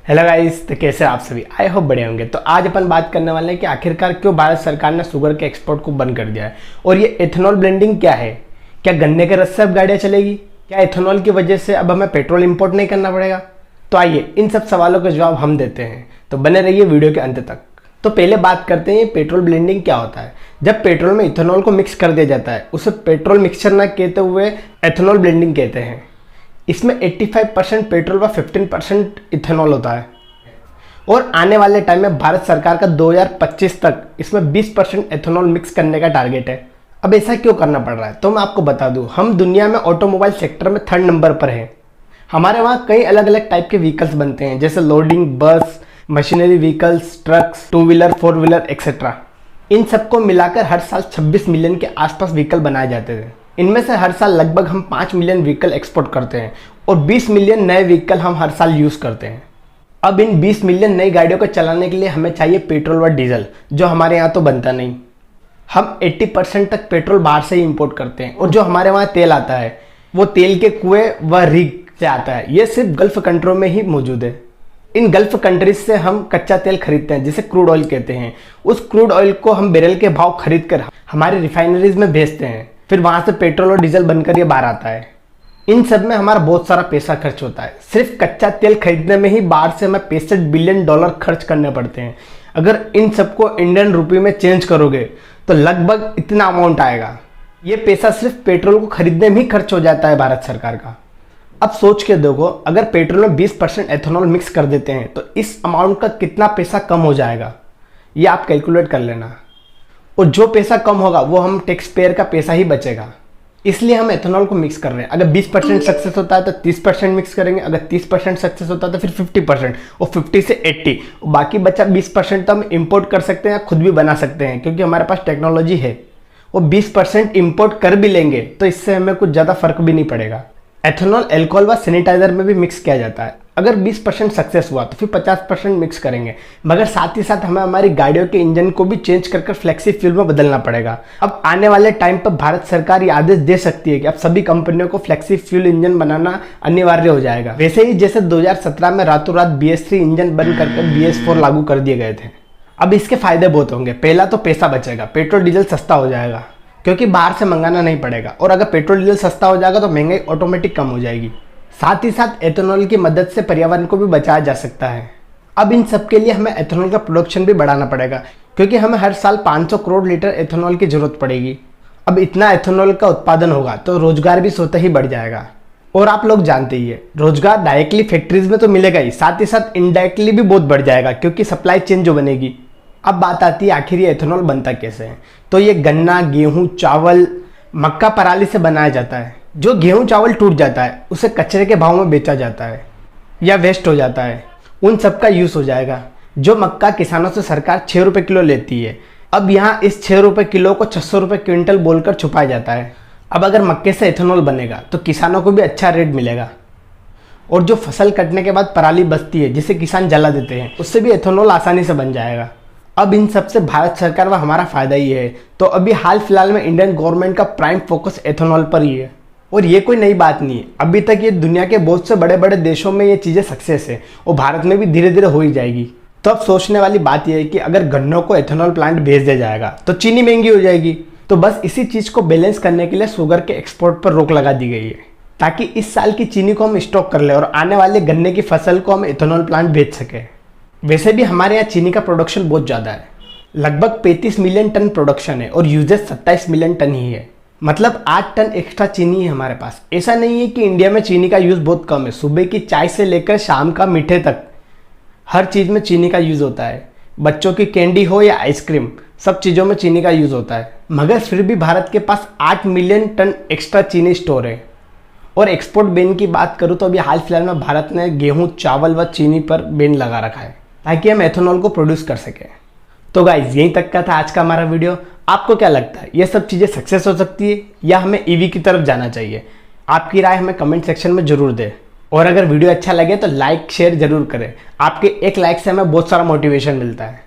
Hello guys, तो कैसे आप सभी? आई होप बढ़िया होंगे। तो आज अपन बात करने वाले हैं कि आखिरकार क्यों भारत सरकार ने शुगर के एक्सपोर्ट को बंद कर दिया है और ये एथेनॉल ब्लेंडिंग क्या है। क्या गन्ने के रस से अब गाड़ियाँ चलेगी? क्या एथेनॉल की वजह से अब हमें पेट्रोल इंपोर्ट नहीं करना पड़ेगा? तो आइए इन सब सवालों के जवाब हम देते हैं, तो बने रहिए वीडियो के अंत तक। तो पहले बात करते हैं पेट्रोल ब्लेंडिंग क्या होता है। जब पेट्रोल में इथेनॉल को मिक्स कर दिया जाता है उसे पेट्रोल मिक्सचर ना कहते हुए एथेनॉल ब्लेंडिंग कहते हैं। इसमें 85% पेट्रोल व 15% इथेनॉल होता है और आने वाले टाइम में भारत सरकार का 2025 तक इसमें 20% एथेनॉल मिक्स करने का टारगेट है। अब ऐसा क्यों करना पड़ रहा है तो मैं आपको बता दूं, हम दुनिया में ऑटोमोबाइल सेक्टर में 3rd नंबर पर हैं। हमारे वहाँ कई अलग अलग टाइप के व्हीकल्स बनते हैं, जैसे loading, bus, machinery vehicles, trucks, 2 wheeler, 4 wheeler etcetera. इन सबको मिलाकर हर साल 26 मिलियन के आसपास व्हीकल बनाए जाते थे। इनमें से हर साल लगभग हम 5 मिलियन व्हीकल एक्सपोर्ट करते हैं और 20 मिलियन नए व्हीकल हम हर साल यूज़ करते हैं। अब इन 20 मिलियन नई गाड़ियों को चलाने के लिए हमें चाहिए पेट्रोल व डीजल, जो हमारे यहाँ तो बनता नहीं। हम 80% तक पेट्रोल बाहर से ही इंपोर्ट करते हैं और जो हमारे वहाँ तेल आता है वो तेल के कुएं व रिग से आता है। ये सिर्फ गल्फ कंट्रियों में ही मौजूद है। इन गल्फ कंट्रीज से हम कच्चा तेल खरीदते हैं, जिसे क्रूड ऑयल कहते हैं। उस क्रूड ऑयल को हम बैरल के भाव खरीद कर हमारे रिफाइनरीज में भेजते हैं, फिर वहाँ से पेट्रोल और डीजल बनकर ये बाहर आता है। इन सब में हमारा बहुत सारा पैसा खर्च होता है। सिर्फ कच्चा तेल खरीदने में ही बाहर से हमें $65 बिलियन खर्च करने पड़ते हैं। अगर इन सबको इंडियन रुपये में चेंज करोगे तो लगभग इतना अमाउंट आएगा। ये पैसा सिर्फ पेट्रोल को खरीदने में ही खर्च हो जाता है भारत सरकार का। अब सोच के देखो, अगर पेट्रोल में 20% एथेनॉल मिक्स कर देते हैं तो इस अमाउंट का कितना पैसा कम हो जाएगा, ये आप कैलकुलेट कर लेना। और जो पैसा कम होगा वो हम टैक्स पेयर का पैसा ही बचेगा। इसलिए हम एथेनॉल को मिक्स कर रहे हैं। अगर 20% सक्सेस होता है तो 30% मिक्स करेंगे, अगर 30% सक्सेस होता है तो फिर 50% और 50 से 80 और बाकी बचा 20% तो हम इंपोर्ट कर सकते हैं या खुद भी बना सकते हैं, क्योंकि हमारे पास टेक्नोलॉजी है। और 20% इंपोर्ट कर भी लेंगे तो इससे हमें कुछ ज़्यादा फर्क भी नहीं पड़ेगा। एथेनॉल एल्कोहल व सैनिटाइजर में भी मिक्स किया जाता है। अगर 20% सक्सेस हुआ तो फिर 50% मिक्स करेंगे, मगर साथ ही साथ हमें हमारी गाड़ियों के इंजन को भी चेंज कर फ्लेक्सी फ्यूल में बदलना पड़ेगा। अब आने वाले टाइम पर भारत सरकार ये आदेश दे सकती है कि अब सभी कंपनियों को फ्लेक्सी फ्यूल इंजन बनाना अनिवार्य हो जाएगा। वैसे ही जैसे 2017 में रातों रात BS3 इंजन बंद करके BS4 लागू कर दिए गए थे। अब इसके फायदे बहुत होंगे। पहला तो पैसा बचेगा, पेट्रोल डीजल सस्ता हो जाएगा क्योंकि बाहर से मंगाना नहीं पड़ेगा। और अगर पेट्रोल डीजल सस्ता हो जाएगा तो महंगाई ऑटोमेटिक कम हो जाएगी। साथ ही साथ एथेनॉल की मदद से पर्यावरण को भी बचाया जा सकता है। अब इन सब के लिए हमें एथेनॉल का प्रोडक्शन भी बढ़ाना पड़ेगा, क्योंकि हमें हर साल 500 करोड़ लीटर एथेनॉल की जरूरत पड़ेगी। अब इतना एथेनॉल का उत्पादन होगा तो रोजगार भी स्वतः ही बढ़ जाएगा। और आप लोग जानते ही है, रोजगार डायरेक्टली फैक्ट्रीज में तो मिलेगा ही साथ इनडायरेक्टली भी बहुत बढ़ जाएगा, क्योंकि सप्लाई चेन जो बनेगी। अब बात आती है आखिर ये एथेनॉल बनता कैसे है। तो ये गन्ना, गेहूं, चावल, मक्का, पराली से बनाया जाता है। जो गेहूं चावल टूट जाता है उसे कचरे के भाव में बेचा जाता है या वेस्ट हो जाता है, उन सब का यूज़ हो जाएगा। जो मक्का किसानों से सरकार 6 रुपये किलो लेती है, अब यहाँ इस 6 रुपये किलो को 600 रुपये क्विंटल बोलकर छुपाया जाता है। अब अगर मक्के से एथेनॉल बनेगा तो किसानों को भी अच्छा रेट मिलेगा। और जो फसल कटने के बाद पराली बचती है, जिसे किसान जला देते हैं, उससे भी एथेनॉल आसानी से बन जाएगा। अब इन सब से भारत सरकार व हमारा फायदा ही है। तो अभी हाल फिलहाल में इंडियन गवर्नमेंट का प्राइम फोकस एथेनॉल पर ही है। और ये कोई नई बात नहीं है, अभी तक ये दुनिया के बहुत से बड़े बड़े देशों में ये चीज़ें सक्सेस है और भारत में भी धीरे धीरे हो ही जाएगी। तो अब सोचने वाली बात यह है कि अगर गन्नों को एथेनॉल प्लांट भेज दिया जाएगा तो चीनी महंगी हो जाएगी। तो बस इसी चीज़ को बैलेंस करने के लिए शुगर के एक्सपोर्ट पर रोक लगा दी गई है, ताकि इस साल की चीनी को हम स्टॉक कर ले और आने वाले गन्ने की फसल को हम एथेनॉल प्लांट भेज सके। वैसे भी हमारे यहाँ चीनी का प्रोडक्शन बहुत ज़्यादा है, लगभग 35 मिलियन टन प्रोडक्शन है और यूजेज 27 मिलियन टन ही है। मतलब 8 टन एक्स्ट्रा चीनी है हमारे पास। ऐसा नहीं है कि इंडिया में चीनी का यूज़ बहुत कम है। सुबह की चाय से लेकर शाम का मीठे तक हर चीज़ में चीनी का यूज़ होता है। बच्चों की कैंडी हो या आइसक्रीम, सब चीज़ों में चीनी का यूज़ होता है। मगर फिर भी भारत के पास 8 मिलियन टन एक्स्ट्रा चीनी स्टोर है। और एक्सपोर्ट बैन की बात करूँ तो अभी हाल फिलहाल में भारत ने गेहूँ, चावल व चीनी पर बैन लगा रखा है, ताकि हम एथेनॉल को प्रोड्यूस कर सकें। तो गाइज यहीं तक का था आज का हमारा वीडियो। आपको क्या लगता है, ये सब चीज़ें सक्सेस हो सकती है या हमें ईवी की तरफ जाना चाहिए? आपकी राय हमें कमेंट सेक्शन में जरूर दें। और अगर वीडियो अच्छा लगे तो लाइक शेयर जरूर करें। आपके एक लाइक से हमें बहुत सारा मोटिवेशन मिलता है।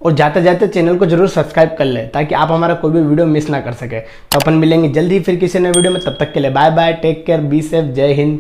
और जाते जाते चैनल को जरूर सब्सक्राइब कर ले, ताकि आप हमारा कोई भी वीडियो मिस ना कर सके। तो अपन मिलेंगे जल्द ही फिर किसी नए वीडियो में। तब तक के लिए bye bye, take care, be safe, जय हिंद।